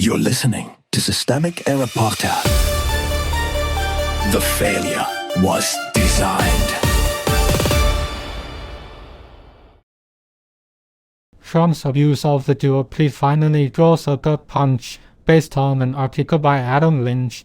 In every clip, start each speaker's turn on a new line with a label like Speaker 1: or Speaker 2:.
Speaker 1: You're listening to Systemic Era Podcast. The failure was designed.
Speaker 2: Trump's abuse of the GOP finally draws a gut punch based on an article by Adam Lynch.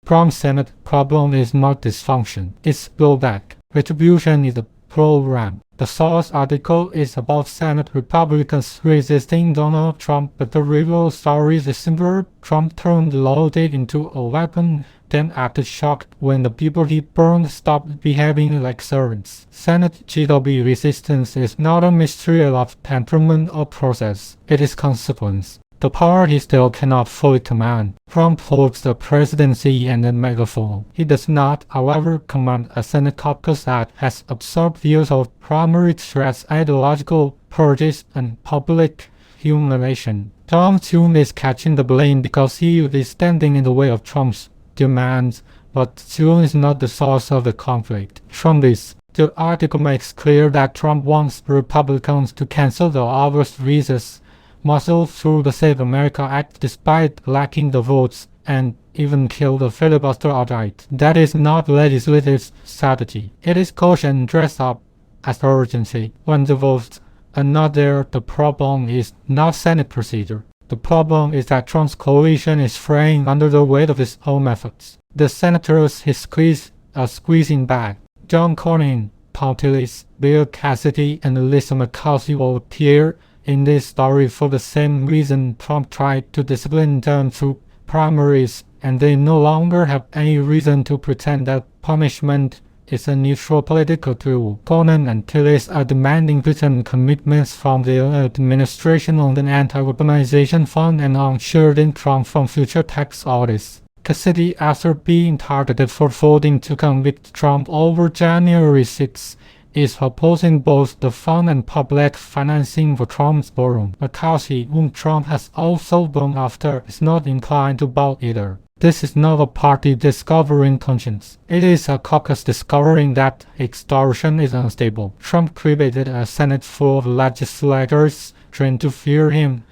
Speaker 2: Trump's Senate problem is not dysfunction, it's blowback. Retribution is the program. The source article is about Senate Republicans resisting Donald Trump, but the real story is simpler. Trump turned logic into a weapon, then acted shocked when the people he burned stopped behaving like servants. Senate GOP resistance is not a mystery of temperament or process, it is consequence. The power he still cannot fully command. Trump holds the presidency and the megaphone. He does not, however, command a Senate caucus that has absorbed years of primary threats, ideological purges, and public humiliation. Thune is catching the blame because he is standing in the way of Trump's demands, but Thune is not the source of the conflict. Trump is. The article makes clear that Trump wants Republicans to cancel the obvious reasons, muscle through the Save America Act despite lacking the votes, and even kill the filibuster outright. That is not legislative strategy. It is caution dressed up as urgency. When the votes are not there, the problem is not Senate procedure. The problem is that Trump's coalition is fraying under the weight of his own methods. The senators he squeezed are squeezing back. John Cornyn, Paul Tillis, Bill Cassidy, and Lisa McCarthy will appear in this story for the same reason Trump tried to discipline them through primaries, and they no longer have any reason to pretend that punishment is a neutral political tool. Cornyn and Tillis are demanding written commitments from the administration on the anti-weaponization fund and on shielding Trump from future tax audits. Cassidy, after being targeted for voting to convict Trump over January 6, is opposing both the fund and public financing for Trump's boardroom. McCarthy, whom Trump has also gone after, is not inclined to bow either. This is not a party discovering conscience. It is a caucus discovering that extortion is unstable. Trump created a Senate full of legislators trained to fear him,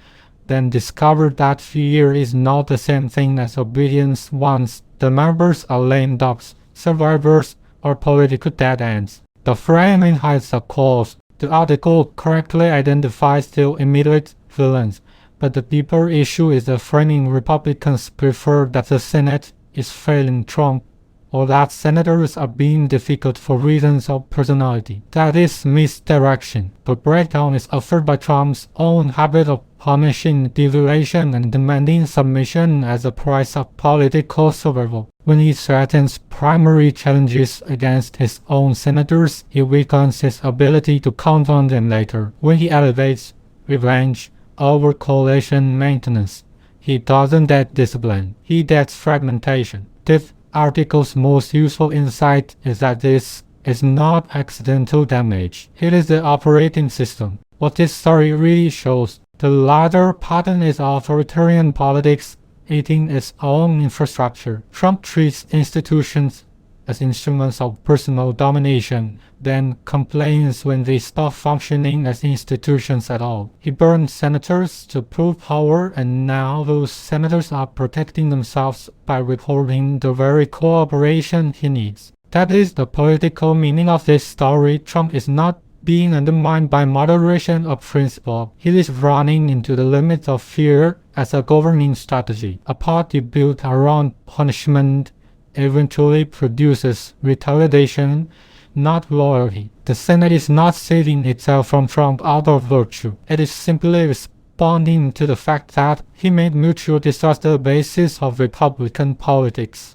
Speaker 2: then discovered that fear is not the same thing as obedience once the members are lame ducks, survivors, or political dead ends. The framing hides a cause. The article correctly identifies the immediate villains, but the deeper issue is the framing. Republicans prefer that the Senate is failing Trump, or that senators are being difficult for reasons of personality. That is misdirection. The breakdown is offered by Trump's own habit of punishing deviation and demanding submission as a price of political survival. When he threatens primary challenges against his own senators, he weakens his ability to count on them later. When he elevates revenge over coalition maintenance, he doesn't add discipline, he adds fragmentation. This article's most useful insight is that this is not accidental damage. It is the operating system. What this story really shows, the latter pattern is authoritarian politics eating its own infrastructure. Trump treats institutions as instruments of personal domination, then complains when they stop functioning as institutions at all. He burned senators to prove power, and now those senators are protecting themselves by withholding the very cooperation he needs. That is the political meaning of this story. Trump is not being undermined by moderation of principle. He is running into the limits of fear as a governing strategy. A party built around punishment eventually produces retaliation, not loyalty. The Senate is not saving itself from Trump out of virtue. It is simply responding to the fact that he made mutual distrust the basis of Republican politics.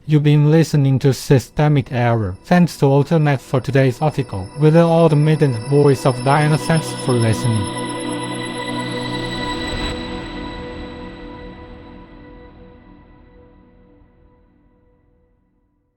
Speaker 2: You've been listening to Systemic Error. Thanks to Alternate for today's article. With the automated voice of Diana, thanks for listening.